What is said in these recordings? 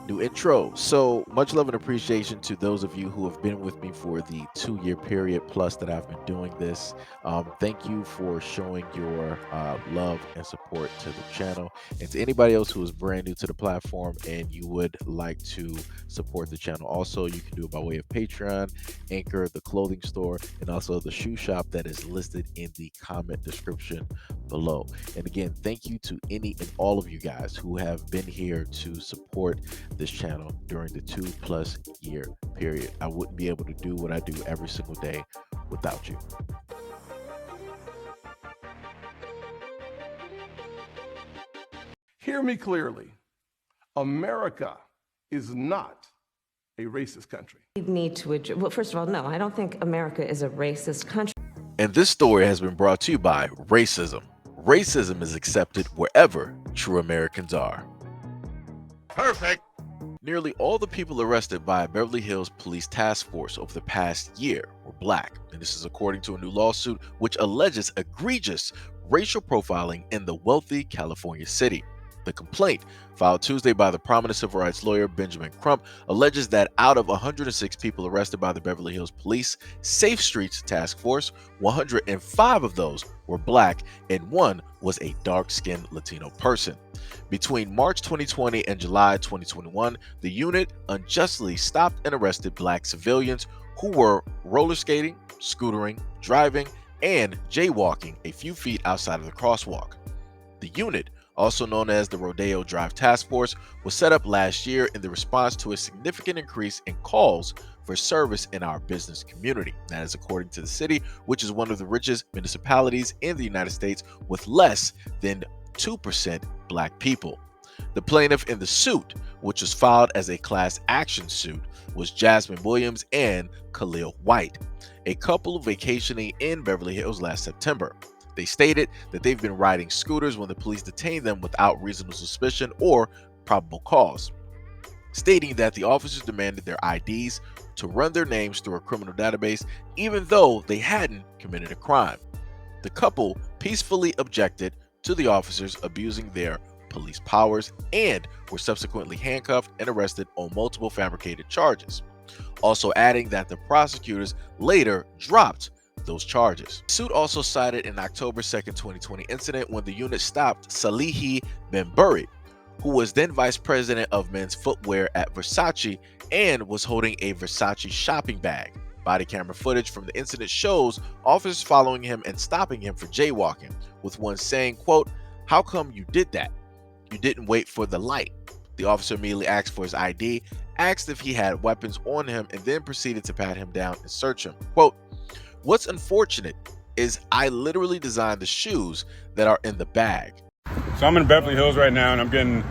New intro. So much love and appreciation to those of you who have been with me for the 2 year period plus that I've been doing this. Thank you for showing your love and support to the channel. And to anybody else who is brand new to the platform and you would like to support the channel, also you can do it by way of Patreon, Anchor, the clothing store, and also the shoe shop that is listed in the comment description below. And again, thank you to any and all of you guys who have been here to support this channel during the 2+ year period. I wouldn't be able to do what I do every single day without you. Hear me clearly. America is not a racist country. We need to address, well, first of all, no, I don't think America is a racist country. And this story has been brought to you by racism. Racism is accepted wherever true Americans are. Perfect. Nearly all the people arrested by a Beverly Hills police task force over the past year were black, and this is according to a new lawsuit which alleges egregious racial profiling in the wealthy California city. The complaint, filed Tuesday by the prominent civil rights lawyer Benjamin Crump, alleges that out of 106 people arrested by the Beverly Hills Police Safe Streets Task Force, 105 of those were black and one was a dark-skinned Latino person. Between March 2020 and July 2021, the unit unjustly stopped and arrested black civilians who were roller skating, scootering, driving, and jaywalking a few feet outside of the crosswalk. The unit, also known as the Rodeo Drive Task Force, was set up last year in the response to a significant increase in calls for service in our business community. That is according to the city, which is one of the richest municipalities in the United States with less than 2% black people. The plaintiff in the suit, which was filed as a class action suit, was Jasmine Williams and Khalil White, a couple vacationing in Beverly Hills last September. They stated that they've been riding scooters when the police detained them without reasonable suspicion or probable cause, stating that the officers demanded their IDs to run their names through a criminal database even though they hadn't committed a crime. The couple peacefully objected to the officers abusing their police powers and were subsequently handcuffed and arrested on multiple fabricated charges, also adding that the prosecutors later dropped those charges. The suit also cited an October 2nd, 2020 incident when the unit stopped Salihi Ben-Buri, who was then vice president of men's footwear at Versace and was holding a Versace shopping bag. Body camera footage from the incident shows officers following him and stopping him for jaywalking, with one saying, quote, "How come you did that? You didn't wait for the light." The officer immediately asked for his ID, asked if he had weapons on him, and then proceeded to pat him down and search him. Quote, "What's unfortunate is I literally designed the shoes that are in the bag." So I'm in Beverly Hills right now and I'm getting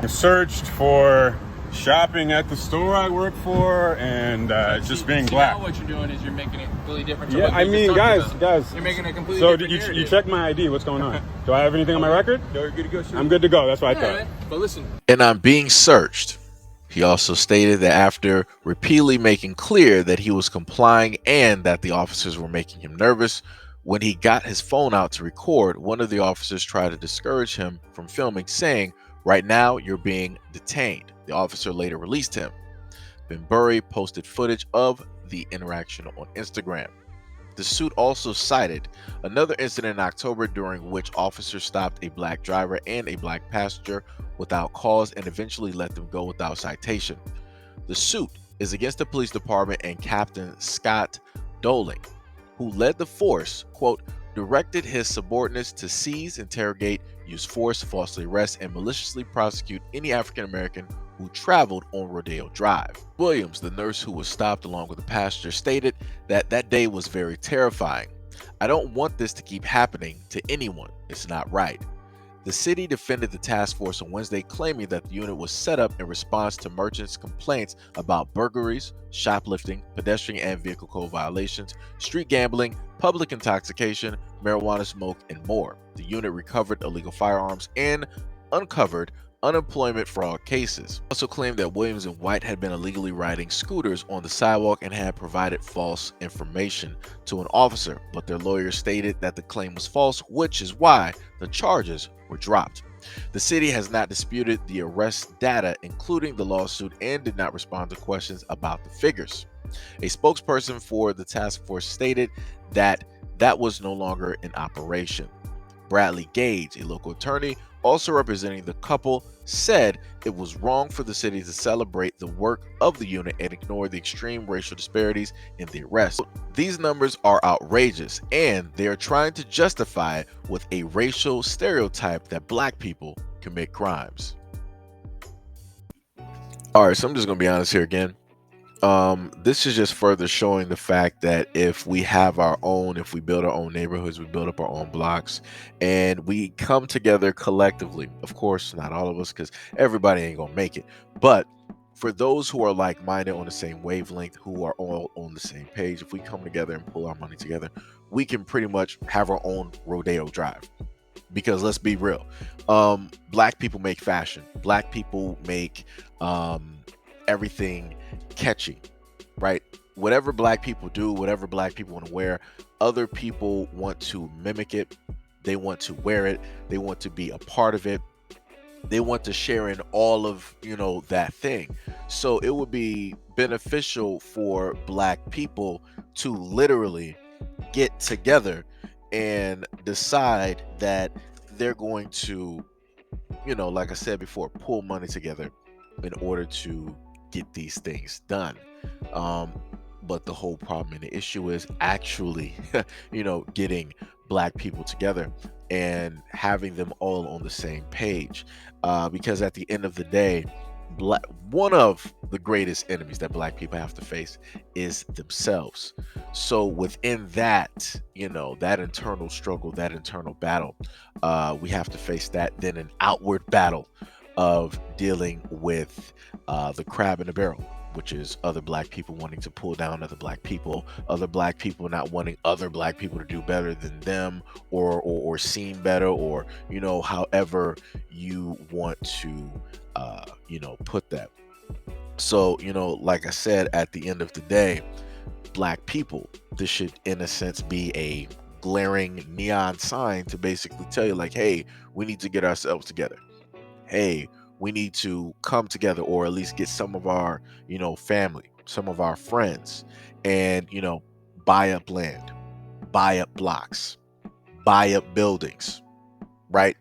searched for shopping at the store I work for and just being black. Now what you're doing is you're making it completely different. To Yeah, what I you mean, just talked guys. about. You're making a completely So different you narrative. check my ID? What's going on? Do I have anything on my record? No, you're good to go. Shoot. I'm good to go. That's what I Yeah, thought. but listen. And I'm being searched. He also stated that after repeatedly making clear that he was complying and that the officers were making him nervous, when he got his phone out to record, one of the officers tried to discourage him from filming, saying, "Right now, you're being detained." The officer later released him. Ben-Buri posted footage of the interaction on Instagram. The suit also cited another incident in October during which officers stopped a black driver and a black passenger without cause and eventually let them go without citation. The suit is against the police department and Captain Scott Doling, who led the force, quote, directed his subordinates to seize, interrogate, use force, falsely arrest, and maliciously prosecute any African American who traveled on Rodeo Drive. Williams, the nurse who was stopped along with the passenger, stated that that day was very terrifying. "I don't want this to keep happening to anyone. It's not right." The city defended the task force on Wednesday, claiming that the unit was set up in response to merchants' complaints about burglaries, shoplifting, pedestrian and vehicle code violations, street gambling, public intoxication, marijuana smoke, and more. The unit recovered illegal firearms and uncovered unemployment fraud cases. Also claimed that Williams and White had been illegally riding scooters on the sidewalk and had provided false information to an officer, but their lawyer stated that the claim was false, which is why the charges were dropped. The city has not disputed the arrest data, including the lawsuit, and did not respond to questions about the figures. A spokesperson for the task force stated that that was no longer in operation. Bradley Gage, a local attorney also representing the couple, said it was wrong for the city to celebrate the work of the unit and ignore the extreme racial disparities in the arrest. These numbers are outrageous, and they are trying to justify it with a racial stereotype that black people commit crimes. All right, so I'm just gonna be honest here again. This is just further showing the fact that if we have our own, if we build our own neighborhoods, we build up our own blocks, and we come together collectively. Of course, not all of us, because everybody ain't gonna make it. But for those who are like-minded on the same wavelength, who are all on the same page, if we come together and pull our money together, we can pretty much have our own Rodeo Drive. Because let's be real, black people make fashion. Black people make everything catchy, right? Whatever black people do, whatever black people want to wear, other people want to mimic it. They want to wear it. They want to be a part of it. They want to share in all of, that thing. So it would be beneficial for black people to literally get together and decide that they're going to, like I said before, pull money together in order to get these things done. But the whole problem and the issue is actually, getting black people together and having them all on the same page. Because at the end of the day, one of the greatest enemies that black people have to face is themselves. So within that, that internal struggle, that internal battle, we have to face that. Then an outward battle of dealing with the crab in the barrel, which is other black people wanting to pull down other black people not wanting other black people to do better than them, or seem better, or however you want to put that. So like I said, at the end of the day, black people, this should in a sense be a glaring neon sign to basically tell you, like, hey, we need to get ourselves together. Hey, we need to come together, or at least get some of our, family, some of our friends, and, buy up land, buy up blocks, buy up buildings, right?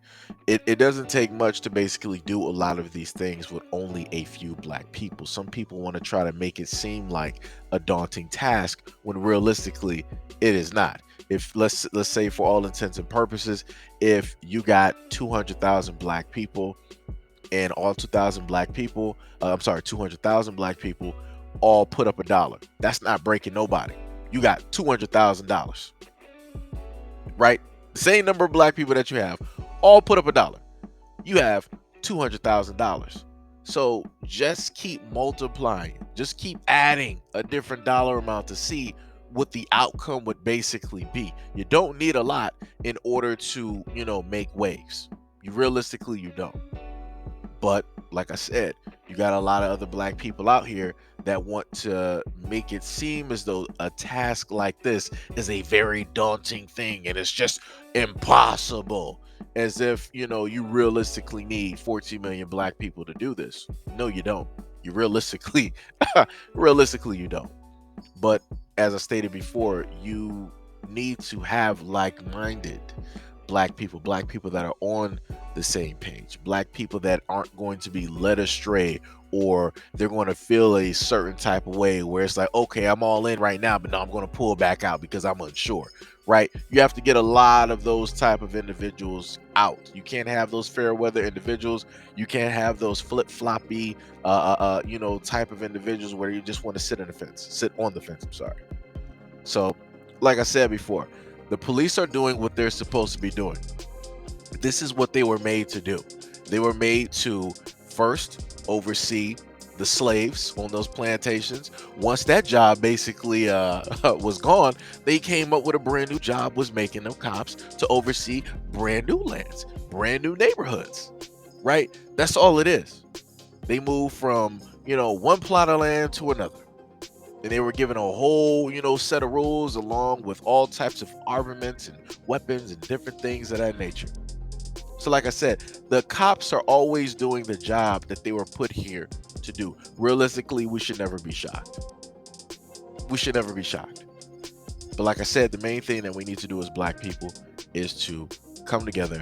It doesn't take much to basically do a lot of these things with only a few black people. Some people want to try to make it seem like a daunting task when realistically it is not. If let's say, for all intents and purposes, if you got 200,000 black people, and all 200,000 black people all put up $1, that's not breaking nobody. You got $200,000, right? The same number of black people that you have all put up $1. You have $200,000. So just keep multiplying, just keep adding a different dollar amount to see what the outcome would basically be. You don't need a lot in order to, make waves. Realistically, you don't. But like I said, you got a lot of other black people out here that want to make it seem as though a task like this is a very daunting thing and it's just impossible, as if you realistically need 14 million black people to do this. No, you don't. You realistically you don't. But as I stated before, you need to have like-minded black people that are on the same page, black people that aren't going to be led astray, or they're going to feel a certain type of way where it's like, okay, I'm all in right now, but no, I'm going to pull back out because I'm unsure, right? You have to get a lot of those type of individuals out. You can't have those fair weather individuals. You can't have those flip-floppy type of individuals where you just want to sit on the fence. I'm sorry. So like I said before, the police are doing what they're supposed to be doing. This is what they were made to do. They were made to first oversee the slaves on those plantations. Once that job basically was gone, they came up with a brand new job, was making them cops to oversee brand new lands, brand new neighborhoods, right? That's all it is. They moved from, one plot of land to another. And they were given a whole, set of rules, along with all types of armaments and weapons and different things of that nature. So like I said, The cops are always doing the job that they were put here to do. Realistically, we should never be shocked. We should never be shocked. But like I said, the main thing that we need to do as Black people is to come together,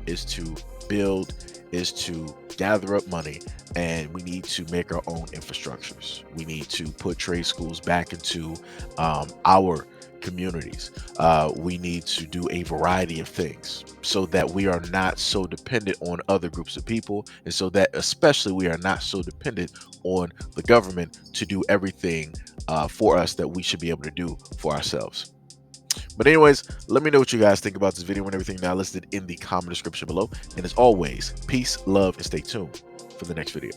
is to build, is to gather up money, and we need to make our own infrastructures. We need to put trade schools back into our communities. We need to do a variety of things so that we are not so dependent on other groups of people, and so that especially we are not so dependent on the government to do everything for us that we should be able to do for ourselves. But anyways, let me know what you guys think about this video and everything now listed in the comment description below. And as always, peace, love, and stay tuned for the next video.